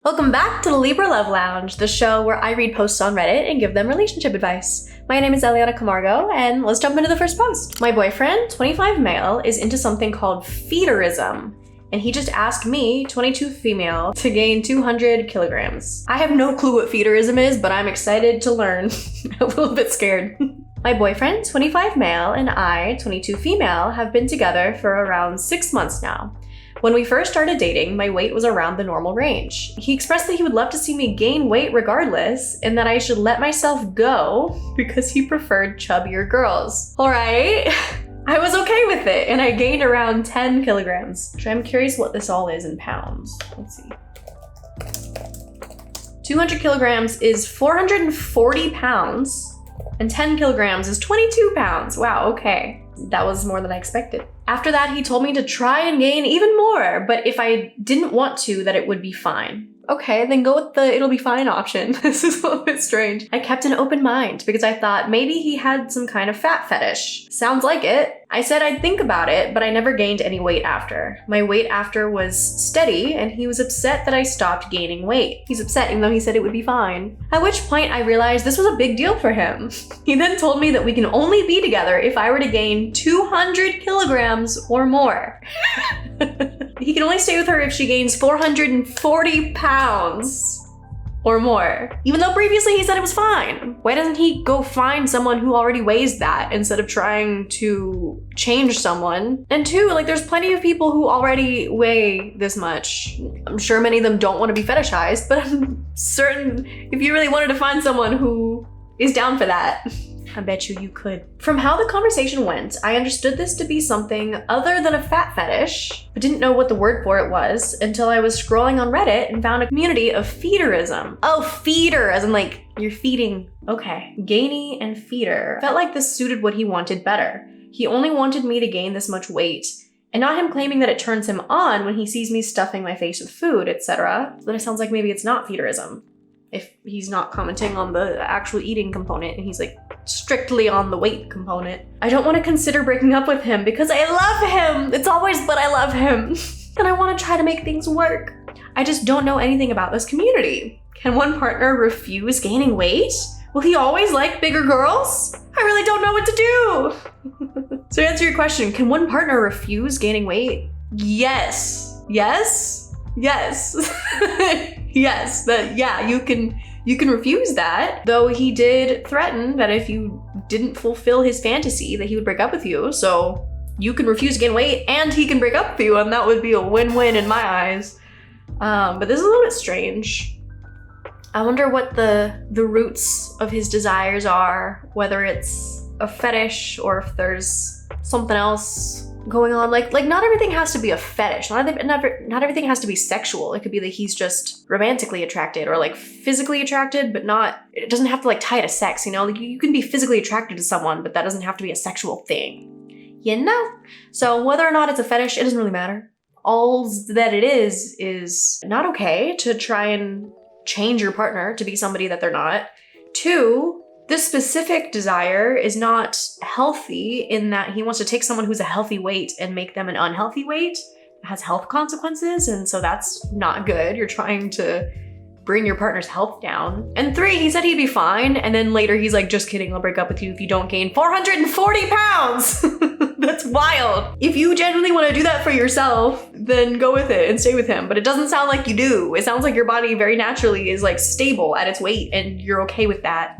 Welcome back to the Libra Love Lounge, the show where I read posts on Reddit and give them relationship advice. My name is Eliana Camargo, and let's jump into the first post. My boyfriend, 25 male, is into something called feederism, and he just asked me, 22 female, to gain 200 kilograms. I have no clue what feederism is, but I'm excited to learn. A little bit scared. My boyfriend, 25 male, and I, 22 female, have been together for around 6 months now. When we first started dating, my weight was around the normal range. He expressed that he would love to see me gain weight regardless, and that I should let myself go because he preferred chubbier girls. Alright, I was okay with it, and I gained around 10 kilograms. I'm curious what this all is in pounds. Let's see. 200 kilograms is 440 pounds, and 10 kilograms is 22 pounds. Wow, okay. That was more than I expected. After that, he told me to try and gain even more, but if I didn't want to, that it would be fine. Okay, then go with the it'll be fine option. This is a little bit strange. I kept an open mind because I thought maybe he had some kind of fat fetish. Sounds like it. I said I'd think about it, but I never gained any weight after. My weight after was steady, and he was upset that I stopped gaining weight. He's upset even though he said it would be fine. At which point I realized this was a big deal for him. He then told me that we can only be together if I were to gain 200 kilograms or more. He can only stay with her if she gains 440 pounds or more. Even though previously he said it was fine. Why doesn't he go find someone who already weighs that instead of trying to change someone? And two, like, there's plenty of people who already weigh this much. I'm sure many of them don't want to be fetishized, but I'm certain if you really wanted to find someone who is down for that, I bet you could. From how the conversation went, I understood this to be something other than a fat fetish, but didn't know what the word for it was until I was scrolling on Reddit and found a community of feederism. Oh, feeder, as in like, you're feeding. Okay. Gainy and feeder. Felt like this suited what he wanted better. He only wanted me to gain this much weight, and not him claiming that it turns him on when he sees me stuffing my face with food, etc. But it sounds like maybe it's not feederism, if he's not commenting on the actual eating component and he's like strictly on the weight component. I don't want to consider breaking up with him because I love him. It's always, but I love him. And I want to try to make things work. I just don't know anything about this community. Can one partner refuse gaining weight? Will he always like bigger girls? I really don't know what to do. So to answer your question, can one partner refuse gaining weight? Yes. Yes? Yes. Yes, you can refuse that, though he did threaten that if you didn't fulfill his fantasy that he would break up with you. So you can refuse to gain weight and he can break up with you, and that would be a win-win in my eyes. But this is a little bit strange. I wonder what the roots of his desires are, whether it's a fetish or if there's something else going on. Like not everything has to be a fetish. Not everything has to be sexual. It could be that he's just romantically attracted or like physically attracted, but it doesn't have to like tie to sex, you know? Like you can be physically attracted to someone, but that doesn't have to be a sexual thing, you know? So whether or not it's a fetish, it doesn't really matter. All that it is not okay to try and change your partner to be somebody that they're not. Two, this specific desire is not healthy in that he wants to take someone who's a healthy weight and make them an unhealthy weight. It has health consequences, and so that's not good. You're trying to bring your partner's health down. And three, he said he'd be fine, and then later he's like, just kidding, I'll break up with you if you don't gain 440 pounds. That's wild. If you genuinely want to do that for yourself, then go with it and stay with him. But it doesn't sound like you do. It sounds like your body very naturally is like stable at its weight and you're okay with that.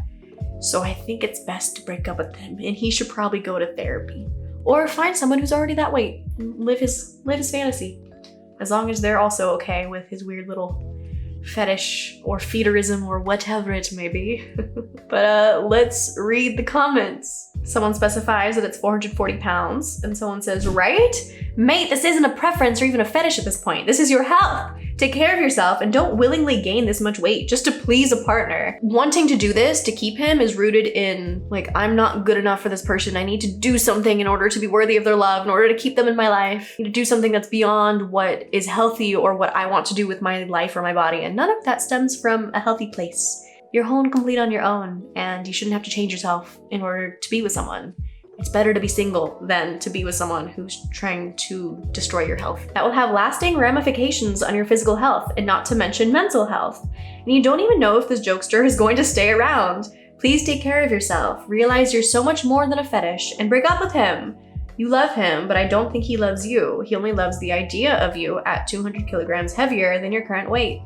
So I think it's best to break up with him, and he should probably go to therapy or find someone who's already that weight and live his fantasy, as long as they're also okay with his weird little fetish or feederism or whatever it may be. But let's read the comments. Someone specifies that it's 440 pounds, and someone says, right? Mate, this isn't a preference or even a fetish at this point. This is your health. Take care of yourself and don't willingly gain this much weight just to please a partner. Wanting to do this to keep him is rooted in, like, I'm not good enough for this person. I need to do something in order to be worthy of their love, in order to keep them in my life. I need to do something that's beyond what is healthy or what I want to do with my life or my body. And none of that stems from a healthy place. You're whole and complete on your own, and you shouldn't have to change yourself in order to be with someone. It's better to be single than to be with someone who's trying to destroy your health. That will have lasting ramifications on your physical health, and not to mention mental health. And you don't even know if this jokester is going to stay around. Please take care of yourself. Realize you're so much more than a fetish, and break up with him. You love him, but I don't think he loves you. He only loves the idea of you at 200 kilograms heavier than your current weight.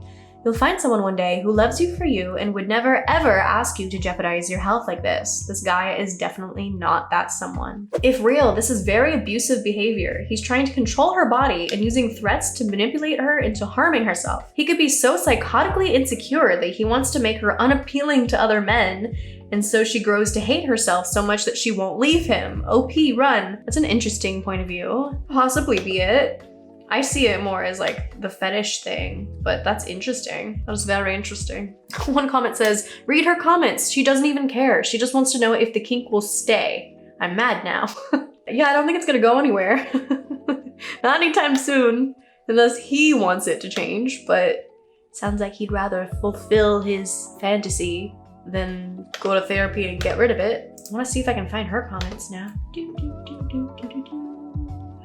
You'll find someone one day who loves you for you and would never ever ask you to jeopardize your health like this. This guy is definitely not that someone. If real, this is very abusive behavior. He's trying to control her body and using threats to manipulate her into harming herself. He could be so psychotically insecure that he wants to make her unappealing to other men, and so she grows to hate herself so much that she won't leave him. OP, run. That's an interesting point of view. Possibly be it. I see it more as like the fetish thing, but that's interesting. That was very interesting. One comment says, read her comments. She doesn't even care. She just wants to know if the kink will stay. I'm mad now. Yeah, I don't think it's gonna go anywhere. Not anytime soon, unless he wants it to change, but it sounds like he'd rather fulfill his fantasy than go to therapy and get rid of it. I wanna see if I can find her comments now.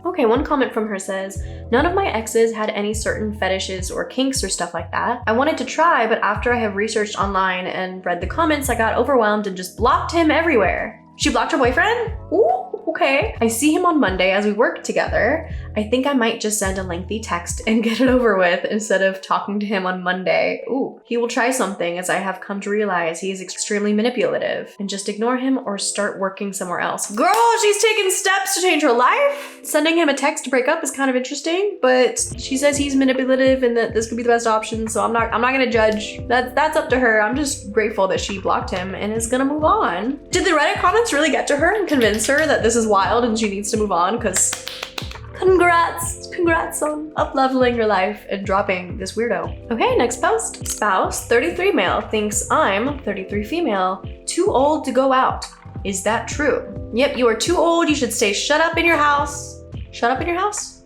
Okay, one comment from her says, none of my exes had any certain fetishes or kinks or stuff like that. I wanted to try, but after I have researched online and read the comments, I got overwhelmed and just blocked him everywhere. She blocked her boyfriend? Ooh, okay. I see him on Monday as we work together. I think I might just send a lengthy text and get it over with instead of talking to him on Monday. Ooh, he will try something, as I have come to realize he is extremely manipulative, and just ignore him or start working somewhere else. Girl, she's taking steps to change her life. Sending him a text to break up is kind of interesting, but she says he's manipulative and that this could be the best option, so I'm not gonna judge. That's up to her. I'm just grateful that she blocked him and is gonna move on. Did the Reddit comments really get to her and convince her that this is wild and she needs to move on? Because congrats on up-leveling your life and dropping this weirdo. Okay, next post. Spouse, 33 male, thinks I'm 33 female, too old to go out. Is that true? Yep, you are too old. You should stay shut up in your house. Shut up in your house?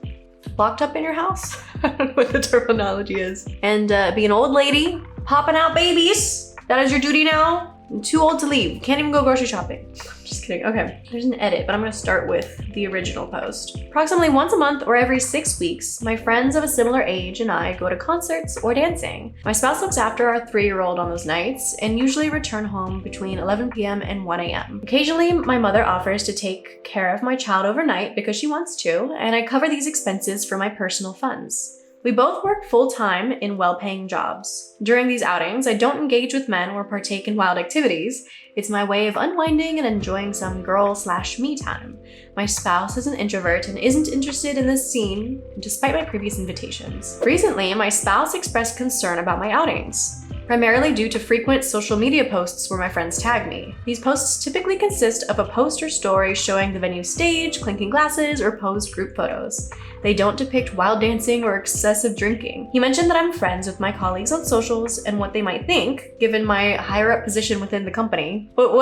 Locked up in your house? I don't know what the terminology is. And be an old lady, popping out babies. That is your duty now. I'm too old to leave. Can't even go grocery shopping. I'm just kidding. Okay, there's an edit, but I'm gonna start with the original post. Approximately once a month or every 6 weeks, my friends of a similar age and I go to concerts or dancing. My spouse looks after our 3-year-old on those nights and usually return home between 11 p.m. and 1 a.m. Occasionally, my mother offers to take care of my child overnight because she wants to, and I cover these expenses from my personal funds. We both work full-time in well-paying jobs. During these outings, I don't engage with men or partake in wild activities. It's my way of unwinding and enjoying some girl/me time. My spouse is an introvert and isn't interested in this scene, despite my previous invitations. Recently, my spouse expressed concern about my outings, primarily due to frequent social media posts where my friends tag me. These posts typically consist of a post or story showing the venue stage, clinking glasses, or posed group photos. They don't depict wild dancing or excessive drinking. He mentioned that I'm friends with my colleagues on socials and what they might think, given my higher up position within the company. But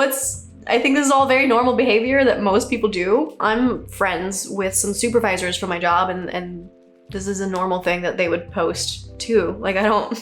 I think this is all very normal behavior that most people do. I'm friends with some supervisors for my job, and this is a normal thing that they would post too. Like, I don't.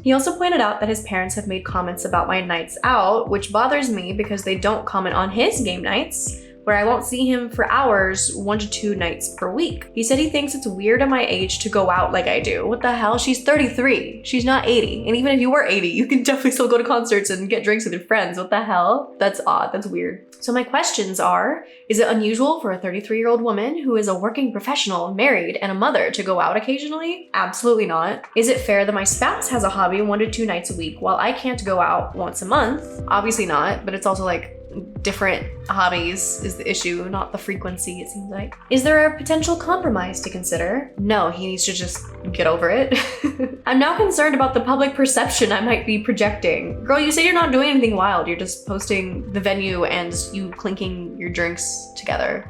He also pointed out that his parents have made comments about my nights out, which bothers me because they don't comment on his game nights, where I won't see him for hours 1 to 2 nights per week. He said he thinks it's weird at my age to go out like I do. What the hell? She's 33. She's not 80. And even if you were 80, you can definitely still go to concerts and get drinks with your friends. What the hell? That's odd. That's weird. So my questions are, is it unusual for a 33-year-old woman who is a working professional, married, and a mother to go out occasionally? Absolutely not. Is it fair that my spouse has a hobby 1 to 2 nights a week while I can't go out once a month? Obviously not, but it's also like different hobbies is the issue, not the frequency, it seems like. Is there a potential compromise to consider? No, he needs to just get over it. I'm now concerned about the public perception I might be projecting. Girl, you say you're not doing anything wild. You're just posting the venue and you clinking your drinks together.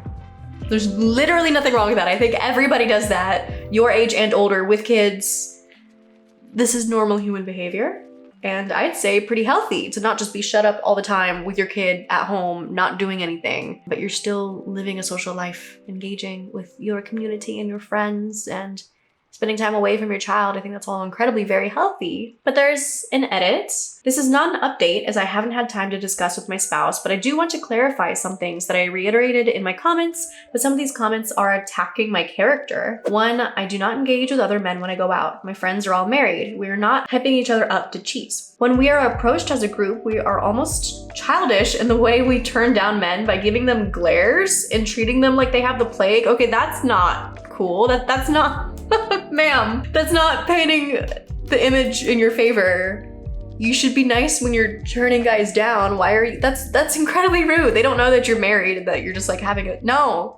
There's literally nothing wrong with that. I think everybody does that, your age and older, with kids. This is normal human behavior. And I'd say pretty healthy to not just be shut up all the time with your kid at home, not doing anything, but you're still living a social life, engaging with your community and your friends, and spending time away from your child. I think that's all incredibly very healthy. But there's an edit. This is not an update as I haven't had time to discuss with my spouse, but I do want to clarify some things that I reiterated in my comments, but some of these comments are attacking my character. One, I do not engage with other men when I go out. My friends are all married. We are not hyping each other up to cheat. When we are approached as a group, we are almost childish in the way we turn down men by giving them glares and treating them like they have the plague. Okay, that's not cool. That's not, ma'am, that's not painting the image in your favor. You should be nice when you're turning guys down. Why are you, that's incredibly rude. They don't know that you're married and that you're just like having a, no,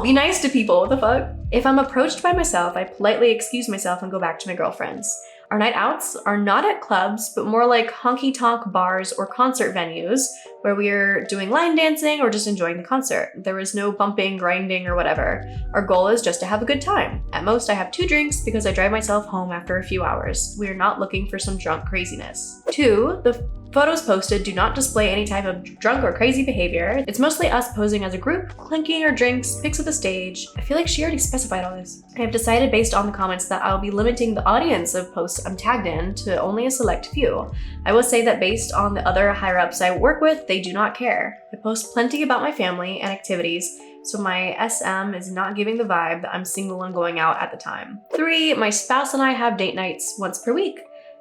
be nice to people, what the fuck? If I'm approached by myself, I politely excuse myself and go back to my girlfriends. Our night outs are not at clubs, but more like honky-tonk bars or concert venues where we're doing line dancing or just enjoying the concert. There is no bumping, grinding, or whatever. Our goal is just to have a good time. At most, I have 2 drinks because I drive myself home after a few hours. We are not looking for some drunk craziness. 2, the photos posted do not display any type of drunk or crazy behavior. It's mostly us posing as a group, clinking our drinks, pics of the stage. I feel like she already specified all this. I have decided based on the comments that I'll be limiting the audience of posts I'm tagged in to only a select few. I will say that based on the other higher-ups I work with, they do not care. I post plenty about my family and activities, so my SM is not giving the vibe that I'm single and going out at the time. 3, my spouse and I have date nights once per week.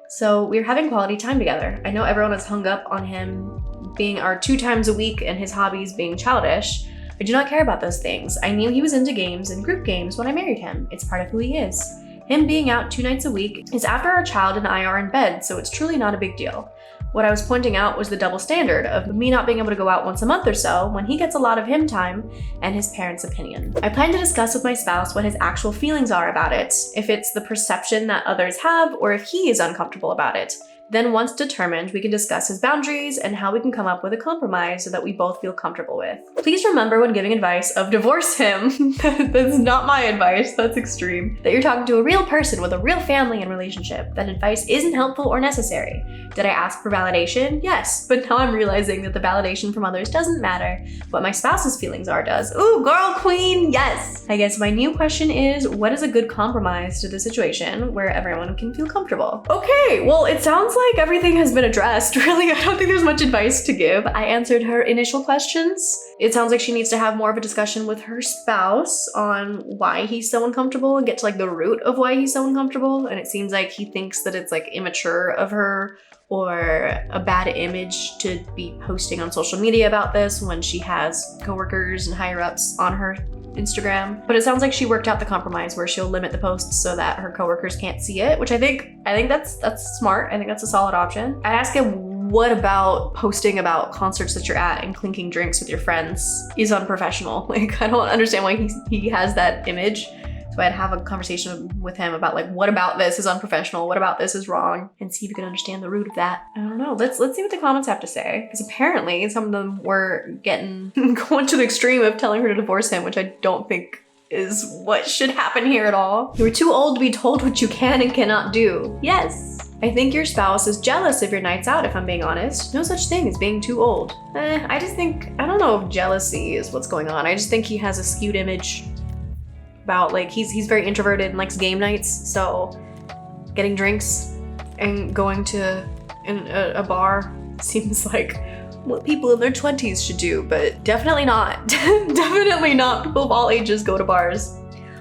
So we're having quality time together. I know everyone is hung up on him being our 2 times a week and his hobbies being childish. I do not care about those things. I knew he was into games and group games when I married him. It's part of who he is. Him being out 2 nights a week is after our child and I are in bed, so it's truly not a big deal. What I was pointing out was the double standard of me not being able to go out once a month or so when he gets a lot of him time and his parents' opinion. I plan to discuss with my spouse what his actual feelings are about it, if it's the perception that others have, or if he is uncomfortable about it. Then once determined, we can discuss his boundaries and how we can come up with a compromise so that we both feel comfortable with. Please remember when giving advice of divorce him, that's not my advice, that's extreme, that you're talking to a real person with a real family and relationship. That advice isn't helpful or necessary. Did I ask for validation? Yes, but now I'm realizing that the validation from others doesn't matter. What my spouse's feelings are does. Ooh, girl queen, yes! I guess my new question is, what is a good compromise to the situation where everyone can feel comfortable? Okay, well, it sounds like everything has been addressed. Really, I don't think there's much advice to give. I answered her initial questions. It sounds like she needs to have more of a discussion with her spouse on why he's so uncomfortable and get to like the root of why he's so uncomfortable. And it seems like he thinks that it's like immature of her or a bad image to be posting on social media about this when she has coworkers and higher ups on her Instagram. But it sounds like she worked out the compromise where she'll limit the posts so that her coworkers can't see it, which I think that's smart. I think that's a solid option. I asked him, what about posting about concerts that you're at and clinking drinks with your friends is unprofessional? Like, I don't understand why he has that image. So I'd have a conversation with him about like, what about this is unprofessional? What about this is wrong? And see if we can understand the root of that. I don't know. Let's see what the comments have to say. Because apparently some of them were going to the extreme of telling her to divorce him, which I don't think is what should happen here at all. You were too old to be told what you can and cannot do. Yes. I think your spouse is jealous of your nights out, if I'm being honest. No such thing as being too old. I don't know if jealousy is what's going on. I just think he has a skewed image about like, he's very introverted and likes game nights. So getting drinks and going to a bar seems like what people in their 20s should do, but definitely not. Definitely not. People of all ages go to bars.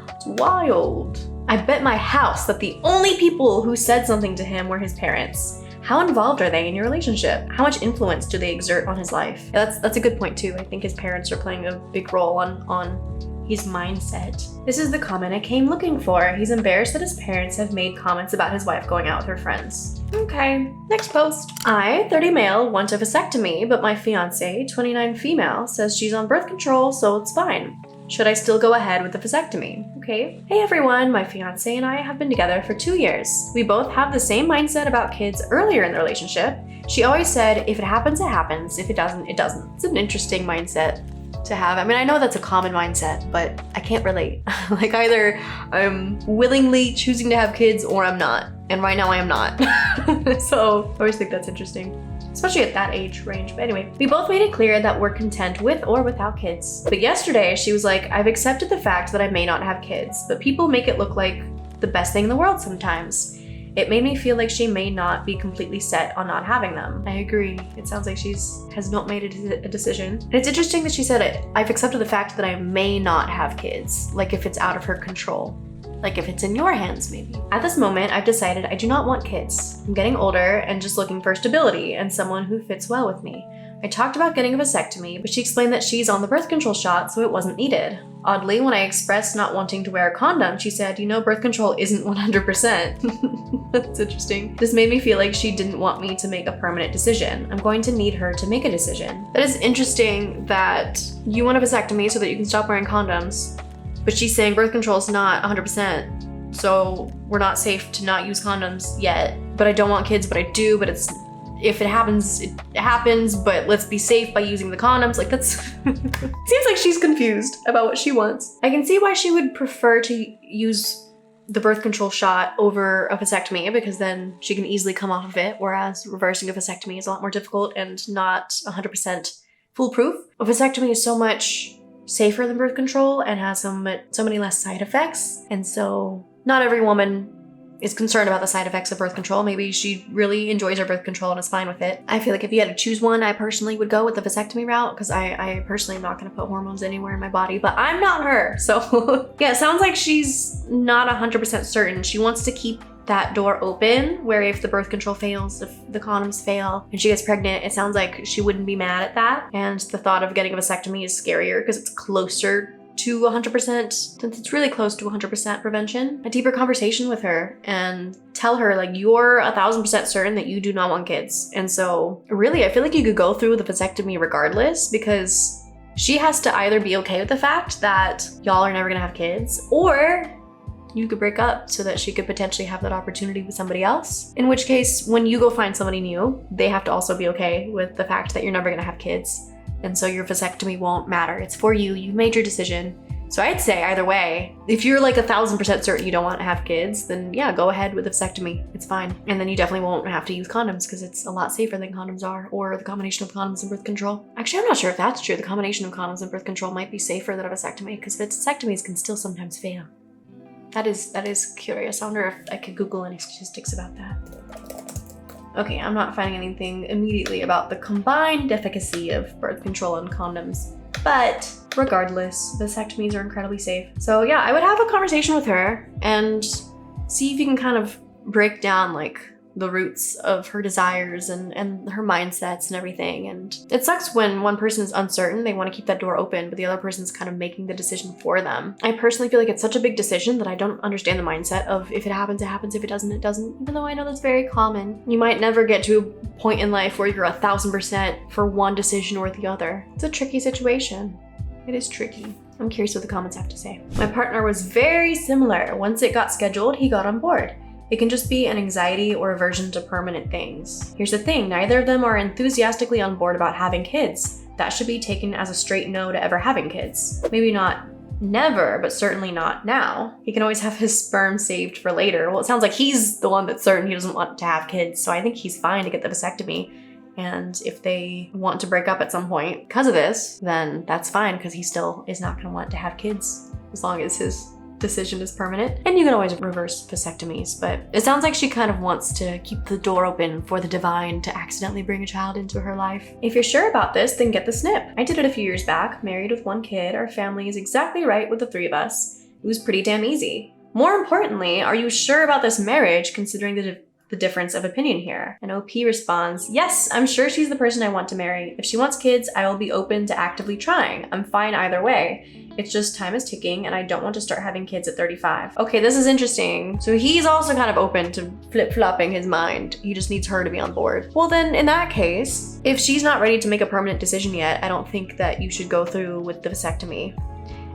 It's wild. I bet my house that the only people who said something to him were his parents. How involved are they in your relationship? How much influence do they exert on his life? That's a good point too. I think his parents are playing a big role on his mindset. This is the comment I came looking for. He's embarrassed that his parents have made comments about his wife going out with her friends. Okay, next post. I, 30 male, want a vasectomy, but my fiance, 29 female, says she's on birth control, so it's fine. Should I still go ahead with the vasectomy? Okay. Hey everyone, my fiance and I have been together for 2 years. We both have the same mindset about kids earlier in the relationship. She always said, if it happens, it happens. If it doesn't, it doesn't. It's an interesting mindset to have. I mean, I know that's a common mindset, but I can't relate. Like either I'm willingly choosing to have kids or I'm not. And right now I am not. So I always think that's interesting, especially at that age range. But anyway, we both made it clear that we're content with or without kids. But yesterday she was like, I've accepted the fact that I may not have kids, but people make it look like the best thing in the world sometimes. It made me feel like she may not be completely set on not having them. I agree. It sounds like has not made a decision. And it's interesting that she said it. I've accepted the fact that I may not have kids, like if it's out of her control. Like if it's in your hands, maybe. At this moment, I've decided I do not want kids. I'm getting older and just looking for stability and someone who fits well with me. I talked about getting a vasectomy, but she explained that she's on the birth control shot, so it wasn't needed. Oddly, when I expressed not wanting to wear a condom, she said, you know, birth control isn't 100%. That's interesting. This made me feel like she didn't want me to make a permanent decision. I'm going to need her to make a decision. That is interesting that you want a vasectomy so that you can stop wearing condoms, but she's saying birth control is not 100%, so we're not safe to not use condoms yet. But I don't want kids, but I do, but if it happens, it happens, but let's be safe by using the condoms. Like that's, seems like she's confused about what she wants. I can see why she would prefer to use the birth control shot over a vasectomy, because then she can easily come off of it, whereas reversing a vasectomy is a lot more difficult and not 100% foolproof. A vasectomy is so much safer than birth control and has so many less side effects, and so not every woman is concerned about the side effects of birth control. Maybe she really enjoys her birth control and is fine with it. I feel like if you had to choose one, I personally would go with the vasectomy route, because I personally am not gonna put hormones anywhere in my body, but I'm not her. So yeah, it sounds like she's not 100% certain. She wants to keep that door open where if the birth control fails, if the condoms fail and she gets pregnant, it sounds like she wouldn't be mad at that. And the thought of getting a vasectomy is scarier because it's closer to 100%, since it's really close to 100% prevention. A deeper conversation with her and tell her like you're 1000% certain that you do not want kids. And so really, I feel like you could go through the vasectomy regardless, because she has to either be okay with the fact that y'all are never gonna have kids, or you could break up so that she could potentially have that opportunity with somebody else. In which case, when you go find somebody new, they have to also be okay with the fact that you're never gonna have kids. And so your vasectomy won't matter. It's for you. You made your decision. So I'd say either way, if you're like 1000% certain you don't want to have kids, then yeah, go ahead with the vasectomy. It's fine. And then you definitely won't have to use condoms because it's a lot safer than condoms are, or the combination of condoms and birth control. Actually, I'm not sure if that's true. The combination of condoms and birth control might be safer than a vasectomy, because vasectomies can still sometimes fail. That is curious. I wonder if I could Google any statistics about that. Okay, I'm not finding anything immediately about the combined efficacy of birth control and condoms, but regardless, vasectomies are incredibly safe. So yeah, I would have a conversation with her and see if you can kind of break down like the roots of her desires and her mindsets and everything. And it sucks when one person is uncertain, they want to keep that door open, but the other person's kind of making the decision for them. I personally feel like it's such a big decision that I don't understand the mindset of if it happens, it happens, if it doesn't, it doesn't, even though I know that's very common. You might never get to a point in life where you're 1000% for one decision or the other. It's a tricky situation. It is tricky. I'm curious what the comments have to say. My partner was very similar. Once it got scheduled, he got on board. It can just be an anxiety or aversion to permanent things. Here's the thing, neither of them are enthusiastically on board about having kids. That should be taken as a straight no to ever having kids. Maybe not never, but certainly not now. He can always have his sperm saved for later. Well, it sounds like he's the one that's certain he doesn't want to have kids, so I think he's fine to get the vasectomy. And if they want to break up at some point because of this, then that's fine, because he still is not gonna want to have kids as long as his decision is permanent. And you can always reverse vasectomies, but it sounds like she kind of wants to keep the door open for the divine to accidentally bring a child into her life. If you're sure about this, then get the snip. I did it a few years back, married with one kid. Our family is exactly right with the three of us. It was pretty damn easy. More importantly, are you sure about this marriage, considering the difference of opinion here? And OP responds, yes, I'm sure she's the person I want to marry. If she wants kids, I will be open to actively trying. I'm fine either way. It's just time is ticking and I don't want to start having kids at 35. Okay, this is interesting. So he's also kind of open to flip-flopping his mind. He just needs her to be on board. Well then, in that case, if she's not ready to make a permanent decision yet, I don't think that you should go through with the vasectomy.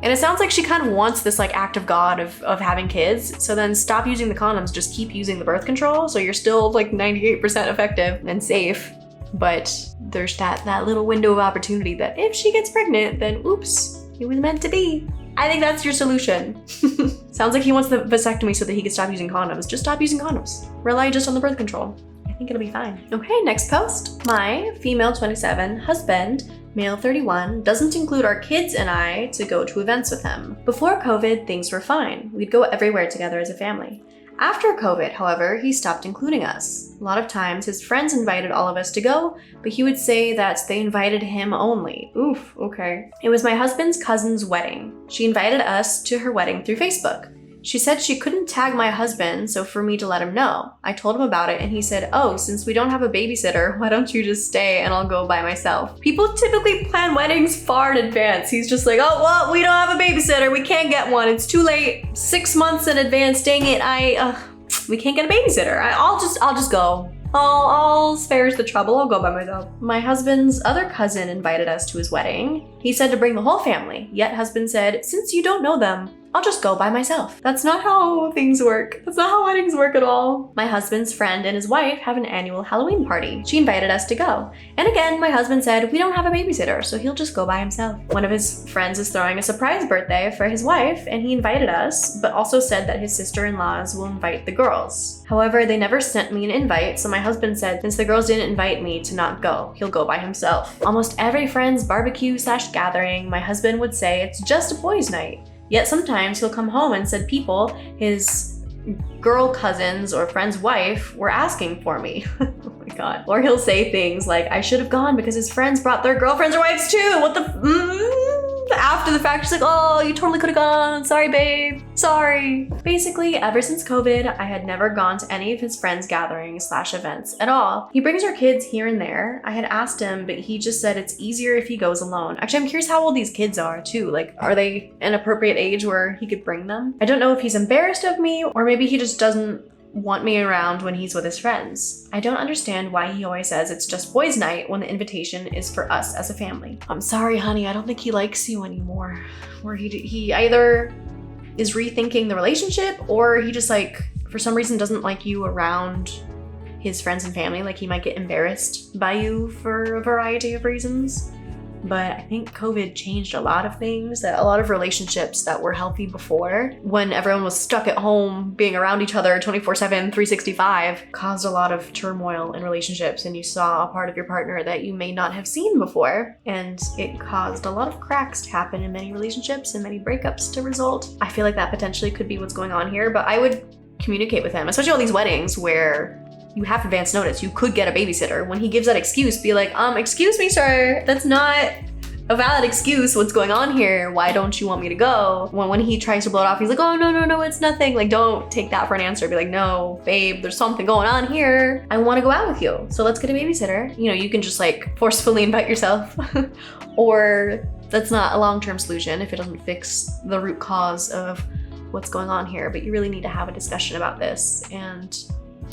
And it sounds like she kind of wants this like act of God of having kids. So then stop using the condoms, just keep using the birth control. So you're still like 98% effective and safe. But there's that little window of opportunity that if she gets pregnant, then oops, it was meant to be. I think that's your solution. Sounds like he wants the vasectomy so that he can stop using condoms. Just stop using condoms. Rely just on the birth control. I think it'll be fine. Okay, next post. My female 27 husband Male 31, doesn't include our kids and I to go to events with him. Before COVID, things were fine. We'd go everywhere together as a family. After COVID, however, he stopped including us. A lot of times, his friends invited all of us to go, but he would say that they invited him only. Oof, okay. It was my husband's cousin's wedding. She invited us to her wedding through Facebook. She said she couldn't tag my husband, so for me to let him know. I told him about it and he said, oh, since we don't have a babysitter, why don't you just stay and I'll go by myself? People typically plan weddings far in advance. He's just like, oh, well, we don't have a babysitter. We can't get one. It's too late. 6 months in advance. Dang it. We can't get a babysitter. I'll just go. I'll spare the trouble. I'll go by myself. My husband's other cousin invited us to his wedding. He said to bring the whole family, yet husband said, since you don't know them, I'll just go by myself. That's not how things work. That's not how weddings work at all. My husband's friend and his wife have an annual Halloween party. She invited us to go. And again, my husband said, we don't have a babysitter, so he'll just go by himself. One of his friends is throwing a surprise birthday for his wife, and he invited us, but also said that his sister-in-laws will invite the girls. However, they never sent me an invite, so my husband said, since the girls didn't invite me to not go, he'll go by himself. Almost every friend's barbecue/gathering, my husband would say it's just a boys' night. Yet sometimes he'll come home and said people, his girl cousins or friend's wife, were asking for me. Oh my god. Or he'll say things like, I should have gone because his friends brought their girlfriends or wives too. What the after the fact, she's like, oh, you totally could have gone. Sorry, babe. Sorry. Basically, ever since COVID, I had never gone to any of his friends' gatherings/events at all. He brings our kids here and there. I had asked him, but he just said it's easier if he goes alone. Actually, I'm curious how old these kids are too. Like, are they an appropriate age where he could bring them? I don't know if he's embarrassed of me or maybe he just doesn't want me around when he's with his friends. I don't understand why he always says it's just boys' night when the invitation is for us as a family. I'm sorry, honey, I don't think he likes you anymore. Or he either is rethinking the relationship or he just like, for some reason doesn't like you around his friends and family. Like he might get embarrassed by you for a variety of reasons. But I think COVID changed a lot of things, that a lot of relationships that were healthy before, when everyone was stuck at home being around each other 24/7, 365, caused a lot of turmoil in relationships, and you saw a part of your partner that you may not have seen before, and it caused a lot of cracks to happen in many relationships and many breakups to result. I feel like that potentially could be what's going on here, but I would communicate with him, especially all these weddings where you have advance notice. You could get a babysitter. When he gives that excuse, be like, excuse me, sir, that's not a valid excuse. What's going on here? Why don't you want me to go? When he tries to blow it off, he's like, oh, no, it's nothing. Like, don't take that for an answer. Be like, no, babe, there's something going on here. I want to go out with you. So let's get a babysitter. You know, you can just like forcefully invite yourself or that's not a long-term solution if it doesn't fix the root cause of what's going on here. But you really need to have a discussion about this and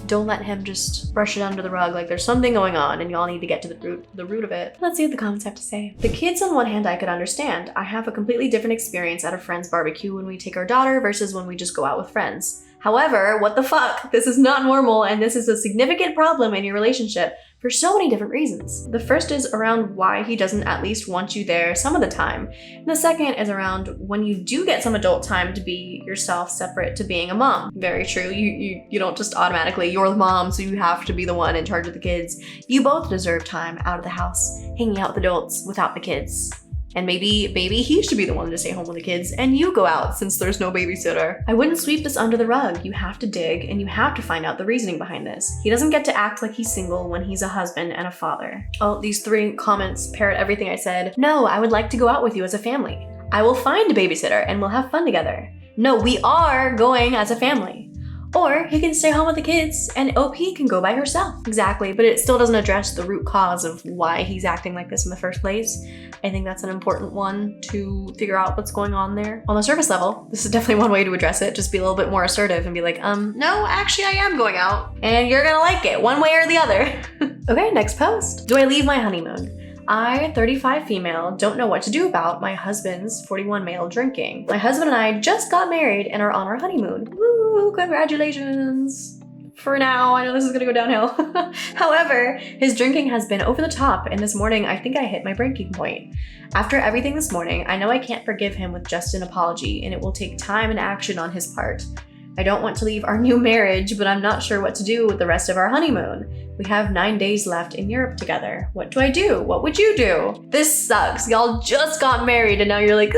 don't let him just brush it under the rug like there's something going on and y'all need to get to the root of it. Let's see what the comments have to say. The kids, on one hand, I could understand. I have a completely different experience at a friend's barbecue when we take our daughter versus when we just go out with friends. However, what the fuck? This is not normal and this is a significant problem in your relationship for so many different reasons. The first is around why he doesn't at least want you there some of the time. And the second is around when you do get some adult time to be yourself separate to being a mom. Very true. You don't just automatically, you're the mom, so you have to be the one in charge of the kids. You both deserve time out of the house, hanging out with adults without the kids. And maybe he should be the one to stay home with the kids and you go out since there's no babysitter. I wouldn't sweep this under the rug. You have to dig and you have to find out the reasoning behind this. He doesn't get to act like he's single when he's a husband and a father. Oh, these 3 comments parrot everything I said. No, I would like to go out with you as a family. I will find a babysitter and we'll have fun together. No, we are going as a family. Or he can stay home with the kids and OP can go by herself. Exactly, but it still doesn't address the root cause of why he's acting like this in the first place. I think that's an important one to figure out what's going on there. On the surface level, this is definitely one way to address it. Just be a little bit more assertive and be like, no, actually I am going out and you're gonna like it one way or the other. Okay, next post. Do I leave my honeymoon? I, 35 female, don't know what to do about my husband's 41 male drinking. My husband and I just got married and are on our honeymoon. Woo, congratulations. For now, I know this is gonna go downhill. However, his drinking has been over the top and this morning I think I hit my breaking point. After everything this morning, I know I can't forgive him with just an apology and it will take time and action on his part. I don't want to leave our new marriage, but I'm not sure what to do with the rest of our honeymoon. We have 9 days left in Europe together. What do I do? What would you do? This sucks. Y'all just got married and now you're like,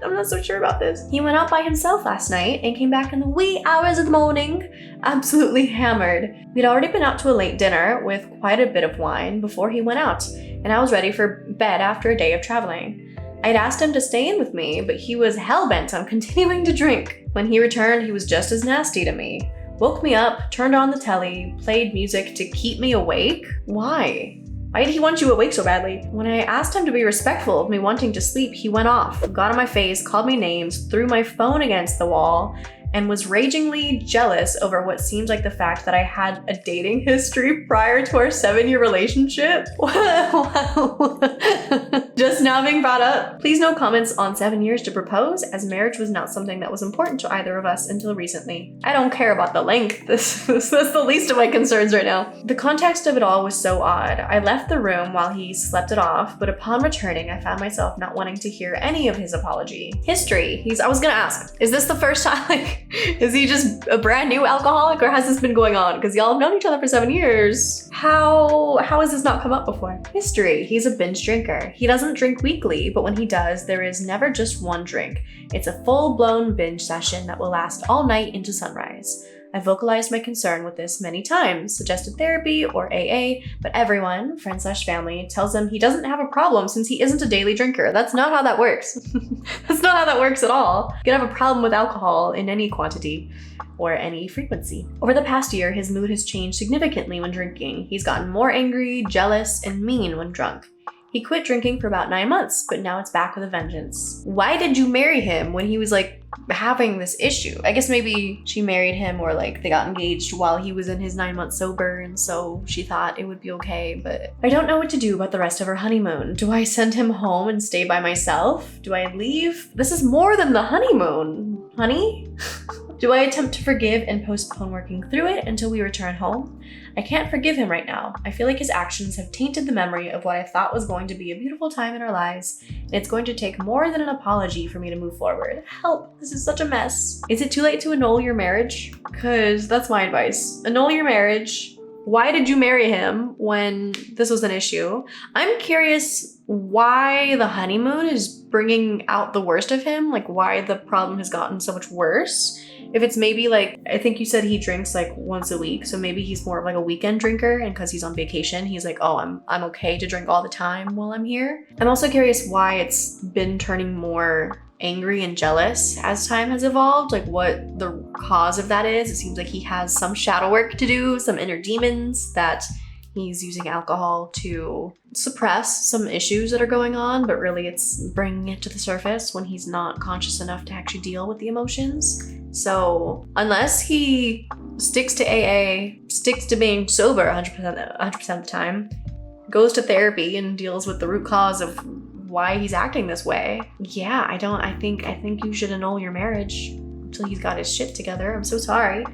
I'm not so sure about this. He went out by himself last night and came back in the wee hours of the morning, absolutely hammered. We'd already been out to a late dinner with quite a bit of wine before he went out, and I was ready for bed after a day of traveling. I'd asked him to stay in with me, but he was hell-bent on continuing to drink. When he returned, he was just as nasty to me. Woke me up, turned on the telly, played music to keep me awake. Why? Why did he want you awake so badly? When I asked him to be respectful of me wanting to sleep, he went off, got on my face, called me names, threw my phone against the wall, and was ragingly jealous over what seemed like the fact that I had a dating history prior to our 7-year relationship. Just now being brought up. Please no comments on 7 years to propose, as marriage was not something that was important to either of us until recently. I don't care about the length. That's the least of my concerns right now. The context of it all was so odd. I left the room while he slept it off, but upon returning, I found myself not wanting to hear any of his apology. History. I was gonna ask, is this the first time, is he just a brand new alcoholic, or has this been going on? Because y'all have known each other for 7 years. How has this not come up before? History. He's a binge drinker. He doesn't drink weekly, but when he does, there is never just one drink. It's a full-blown binge session that will last all night into sunrise. I vocalized my concern with this many times, suggested therapy or AA, but everyone, friends/family, tells him he doesn't have a problem since he isn't a daily drinker. That's not how that works. That's not how that works at all. You can have a problem with alcohol in any quantity or any frequency. Over the past year, his mood has changed significantly when drinking. He's gotten more angry, jealous, and mean when drunk. He quit drinking for about 9 months, but now it's back with a vengeance. Why did you marry him when he was like having this issue? I guess maybe she married him, or like they got engaged while he was in his 9 months sober, and so she thought it would be okay, but I don't know what to do about the rest of our honeymoon. Do I send him home and stay by myself? Do I leave? This is more than the honeymoon, honey. Do I attempt to forgive and postpone working through it until we return home? I can't forgive him right now. I feel like his actions have tainted the memory of what I thought was going to be a beautiful time in our lives, and it's going to take more than an apology for me to move forward. Help, this is such a mess. Is it too late to annul your marriage? Because that's my advice. Annul your marriage. Why did you marry him when this was an issue? I'm curious why the honeymoon is bringing out the worst of him, like why the problem has gotten so much worse. If it's maybe like, I think you said he drinks like once a week, so maybe he's more of like a weekend drinker, and because he's on vacation, he's like, oh, I'm okay to drink all the time while I'm here. I'm also curious why it's been turning more angry and jealous as time has evolved, like what the cause of that is. It seems like he has some shadow work to do, some inner demons that he's using alcohol to suppress some issues that are going on, but really it's bringing it to the surface when he's not conscious enough to actually deal with the emotions. So unless he sticks to AA, sticks to being sober 100% of the time, goes to therapy and deals with the root cause of why he's acting this way, yeah, I think you should annul your marriage until he's got his shit together. I'm so sorry.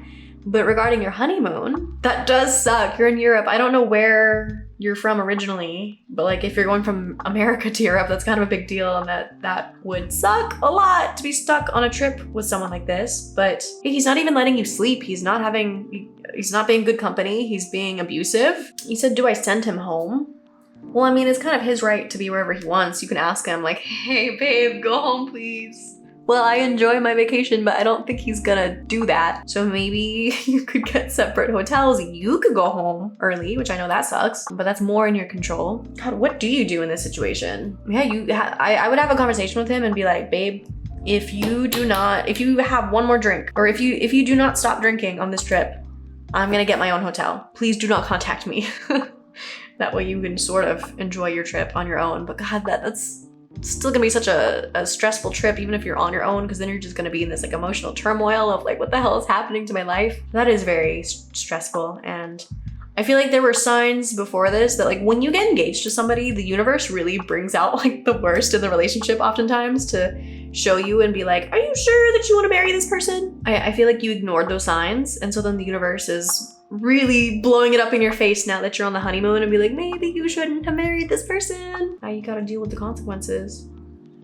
But regarding your honeymoon, that does suck. You're in Europe. I don't know where you're from originally, but like if you're going from America to Europe, that's kind of a big deal, and that would suck a lot to be stuck on a trip with someone like this. But he's not even letting you sleep. He's not being good company. He's being abusive. You said, do I send him home? Well, I mean, it's kind of his right to be wherever he wants. You can ask him like, hey babe, go home please. Well, I enjoy my vacation, but I don't think he's gonna do that. So maybe you could get separate hotels. You could go home early, which I know that sucks, but that's more in your control. God, what do you do in this situation? Yeah, I would have a conversation with him and be like, babe, if you have one more drink, or if you do not stop drinking on this trip, I'm gonna get my own hotel. Please do not contact me. That way you can sort of enjoy your trip on your own. But God, that's still gonna be such a stressful trip, even if you're on your own, because then you're just gonna be in this like emotional turmoil of like, what the hell is happening to my life? That is very stressful. And I feel like there were signs before this that like when you get engaged to somebody, the universe really brings out like the worst in the relationship oftentimes to show you and be like, are you sure that you want to marry this person? I feel like you ignored those signs, and so then the universe is really blowing it up in your face now that you're on the honeymoon and be like, maybe you shouldn't have married this person. Now you gotta deal with the consequences.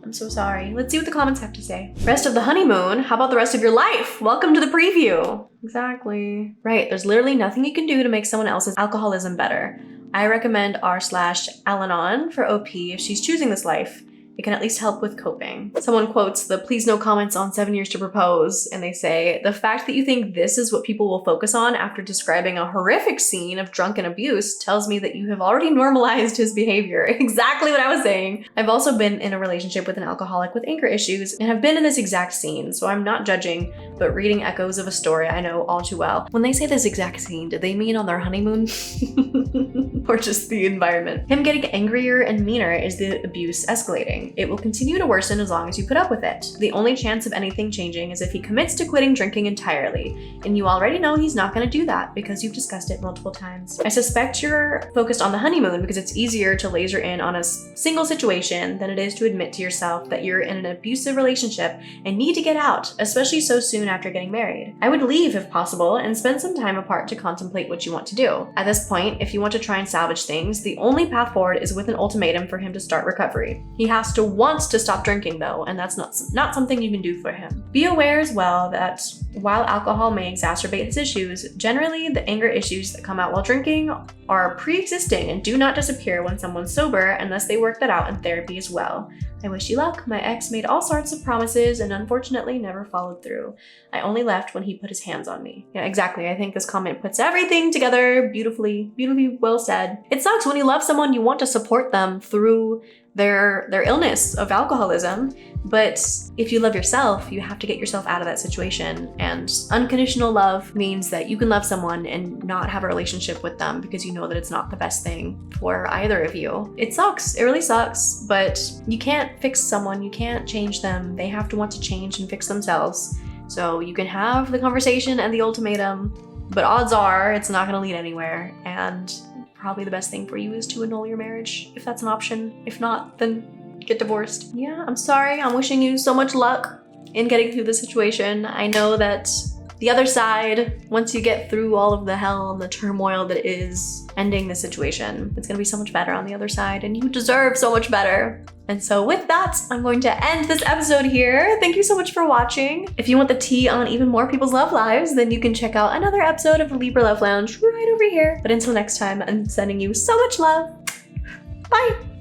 I'm so sorry. Let's see what the comments have to say. Rest of the honeymoon? How about the rest of your life? Welcome to the preview. Exactly. Right, there's literally nothing you can do to make someone else's alcoholism better. I recommend r/Al-Anon for OP if she's choosing this life. It can at least help with coping. Someone quotes the please no comments on 7 years to propose, and they say, the fact that you think this is what people will focus on after describing a horrific scene of drunken abuse tells me that you have already normalized his behavior. Exactly what I was saying. I've also been in a relationship with an alcoholic with anger issues and have been in this exact scene, so I'm not judging, but reading echoes of a story I know all too well. When they say this exact scene, did they mean on their honeymoon? Or just the environment? Him getting angrier and meaner is the abuse escalating. It will continue to worsen as long as you put up with it. The only chance of anything changing is if he commits to quitting drinking entirely, and you already know he's not going to do that because you've discussed it multiple times. I suspect you're focused on the honeymoon because it's easier to laser in on a single situation than it is to admit to yourself that you're in an abusive relationship and need to get out, especially so soon after getting married. I would leave if possible and spend some time apart to contemplate what you want to do. At this point, if you want to try and salvage things, the only path forward is with an ultimatum for him to start recovery. He has to want to stop drinking though, and that's not something you can do for him. Be aware as well that while alcohol may exacerbate his issues, generally the anger issues that come out while drinking are pre-existing and do not disappear when someone's sober unless they work that out in therapy as well. I wish you luck. My ex made all sorts of promises and unfortunately never followed through. I only left when he put his hands on me. Yeah, exactly. I think this comment puts everything together beautifully well said. It sucks when you love someone, you want to support them through their illness of alcoholism, but if you love yourself, you have to get yourself out of that situation. And unconditional love means that you can love someone and not have a relationship with them because you know that it's not the best thing for either of you. It sucks, it really sucks, but you can't fix someone, you can't change them. They have to want to change and fix themselves. So you can have the conversation and the ultimatum, but odds are it's not gonna lead anywhere, and probably the best thing for you is to annul your marriage, if that's an option. If not, then get divorced. Yeah, I'm sorry. I'm wishing you so much luck in getting through the situation. I know that the other side, once you get through all of the hell and the turmoil that is ending the situation, it's gonna be so much better on the other side, and you deserve so much better. And so with that, I'm going to end this episode here. Thank you so much for watching. If you want the tea on even more people's love lives, then you can check out another episode of the Libra Love Lounge right over here. But until next time, I'm sending you so much love. Bye.